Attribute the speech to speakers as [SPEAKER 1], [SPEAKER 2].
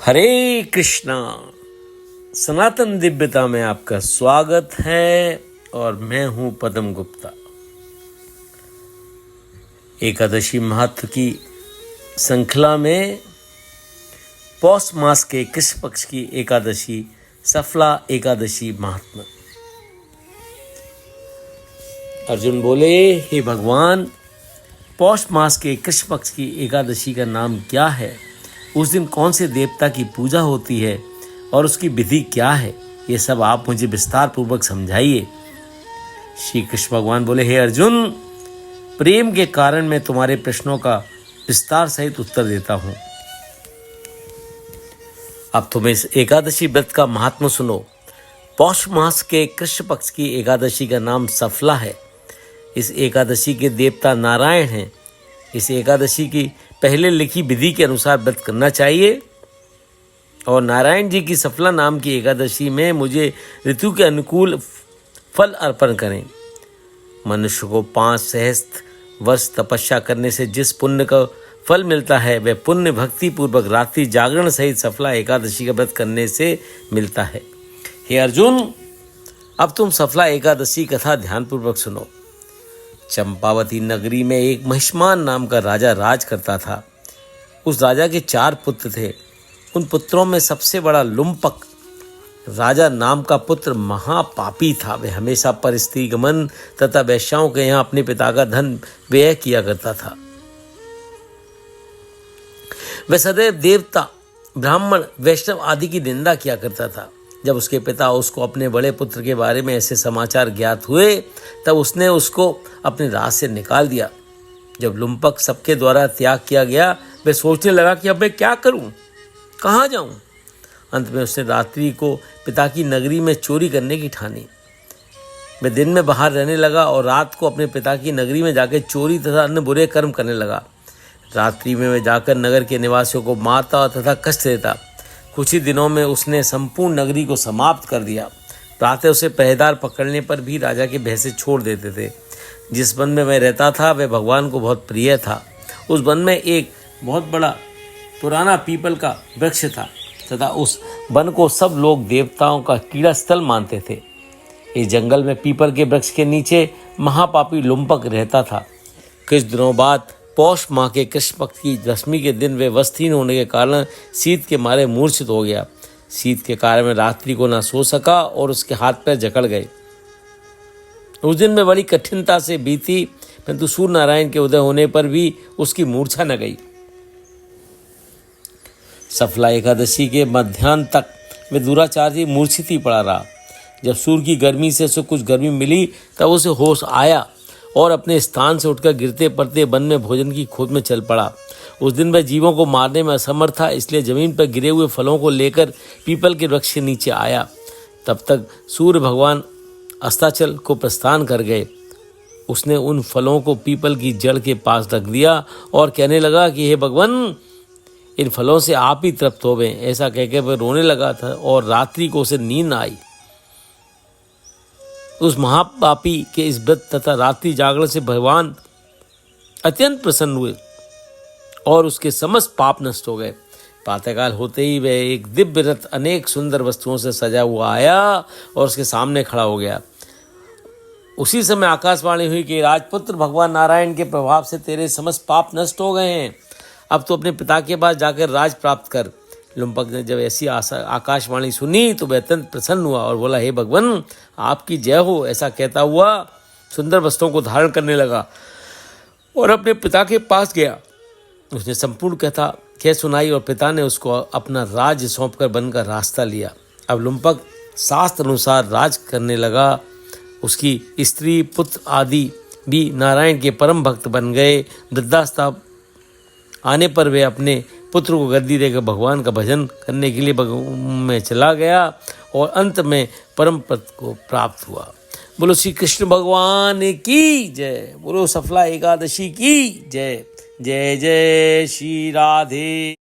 [SPEAKER 1] हरे कृष्णा। सनातन दिव्यता में आपका स्वागत है और मैं हूं पद्म गुप्ता। एकादशी महत्व की श्रृंखला में पौष मास के कृष्ण पक्ष की एकादशी सफला एकादशी महात्मा। अर्जुन बोले, हे भगवान, पौष मास के कृष्ण पक्ष की एकादशी का नाम क्या है? उस दिन कौन से देवता की पूजा होती है और उसकी विधि क्या है? ये सब आप मुझे विस्तार पूर्वक समझाइए। श्री कृष्ण भगवान बोले, हे अर्जुन, प्रेम के कारण मैं तुम्हारे प्रश्नों का विस्तार सहित उत्तर देता हूं। अब तुम इस एकादशी व्रत का महात्मा सुनो। पौष मास के कृष्ण पक्ष की एकादशी का नाम सफला है। इस एकादशी के देवता नारायण हैं। इस एकादशी की पहले लिखी विधि के अनुसार व्रत करना चाहिए और नारायण जी की सफला नाम की एकादशी में मुझे ऋतु के अनुकूल फल अर्पण करें। मनुष्य को 5 सहस्त्र वर्ष तपस्या करने से जिस पुण्य का फल मिलता है वह पुण्य भक्ति पूर्वक रात्रि जागरण सहित सफला एकादशी का व्रत करने से मिलता है। हे अर्जुन, अब तुम सफला एकादशी कथा ध्यानपूर्वक सुनो। चंपावती नगरी में एक महिष्मान नाम का राजा राज करता था। उस राजा के 4 पुत्र थे। उन पुत्रों में सबसे बड़ा लुम्पक राजा नाम का पुत्र महापापी था। वह हमेशा परस्त्री गमन तथा वैश्याओं के यहाँ अपने पिता का धन व्यय किया करता था। वह सदैव देवता, ब्राह्मण, वैष्णव आदि की निंदा किया करता था। जब उसके पिता उसको अपने बड़े पुत्र के बारे में ऐसे समाचार ज्ञात हुए तब उसने उसको अपने राज से निकाल दिया। जब लुम्पक सबके द्वारा त्याग किया गया, वह सोचने लगा कि अब मैं क्या करूं, कहाँ जाऊं। अंत में उसने रात्रि को पिता की नगरी में चोरी करने की ठानी। वह दिन में बाहर रहने लगा और रात को अपने पिता की नगरी में जाकर चोरी तथा अन्य बुरे कर्म करने लगा। रात्रि में वह जाकर नगर के निवासियों को मारता तथा कष्ट देता। कुछ ही दिनों में उसने संपूर्ण नगरी को समाप्त कर दिया। प्रातः उसे पहरेदार पकड़ने पर भी राजा के भय से छोड़ देते थे। जिस वन में वह रहता था वह भगवान को बहुत प्रिय था। उस वन में एक बहुत बड़ा पुराना पीपल का वृक्ष था तथा उस वन को सब लोग देवताओं का क्रीड़ा स्थल मानते थे। इस जंगल में पीपल के वृक्ष के नीचे महापापी लुम्पक रहता था। कुछ दिनों बाद पौष माह के कृष्ण पक्ष की दशमी के दिन वे वस्त्रहीन होने के कारण शीत के मारे मूर्छित हो गया। शीत के कारण में रात्रि को न सो सका और उसके हाथ पैर जकड़ गए। उस दिन में बड़ी कठिनता से बीती, परंतु सूर्य नारायण के उदय होने पर भी उसकी मूर्छा न गई। सफला एकादशी के मध्याह्न तक वे दुराचार से मूर्छित ही पड़ा रहा। जब सूर्य की गर्मी से उसे कुछ गर्मी मिली तब उसे होश आया और अपने स्थान से उठकर गिरते पड़ते वन में भोजन की खोज में चल पड़ा। उस दिन वह जीवों को मारने में असमर्थ था, इसलिए जमीन पर गिरे हुए फलों को लेकर पीपल के वृक्ष के नीचे आया। तब तक सूर्य भगवान अस्ताचल को प्रस्थान कर गए। उसने उन फलों को पीपल की जड़ के पास रख दिया और कहने लगा कि हे भगवान, इन फलों से आप ही तृप्त हो गए। ऐसा कहकर वह रोने लगा था और रात्रि को उसे नींद आई। उस महापापी के इस व्रत तथा रात्रि जागरण से भगवान अत्यंत प्रसन्न हुए और उसके समस्त पाप नष्ट हो गए। प्रातःकाल होते ही वह एक दिव्य रथ अनेक सुंदर वस्तुओं से सजा हुआ आया और उसके सामने खड़ा हो गया। उसी समय आकाशवाणी हुई कि राजपुत्र, भगवान नारायण के प्रभाव से तेरे समस्त पाप नष्ट हो गए हैं। अब तो अपने पिता के पास जाकर राज प्राप्त कर। लुम्पक ने जब ऐसी आकाशवाणी सुनी तो वह अत्यंत प्रसन्न हुआ और बोला, हे भगवान, आपकी जय हो। ऐसा कहता हुआ सुंदर वस्त्रों को धारण करने लगा और अपने पिता के पास गया। उसने संपूर्ण कथा कह सुनाई और पिता ने उसको अपना राज्य सौंपकर वन का रास्ता लिया। अब लुम्पक शास्त्र अनुसार राज करने लगा। उसकी स्त्री, पुत्र आदि भी नारायण के परम भक्त बन गए। वृद्धावस्था आने पर वे अपने पुत्र को गद्दी देकर भगवान का भजन करने के लिए में चला गया और अंत में परम पद को प्राप्त हुआ। बोलो श्री कृष्ण भगवान की जय। बोलो सफला एकादशी की जय। जय जय श्री राधे।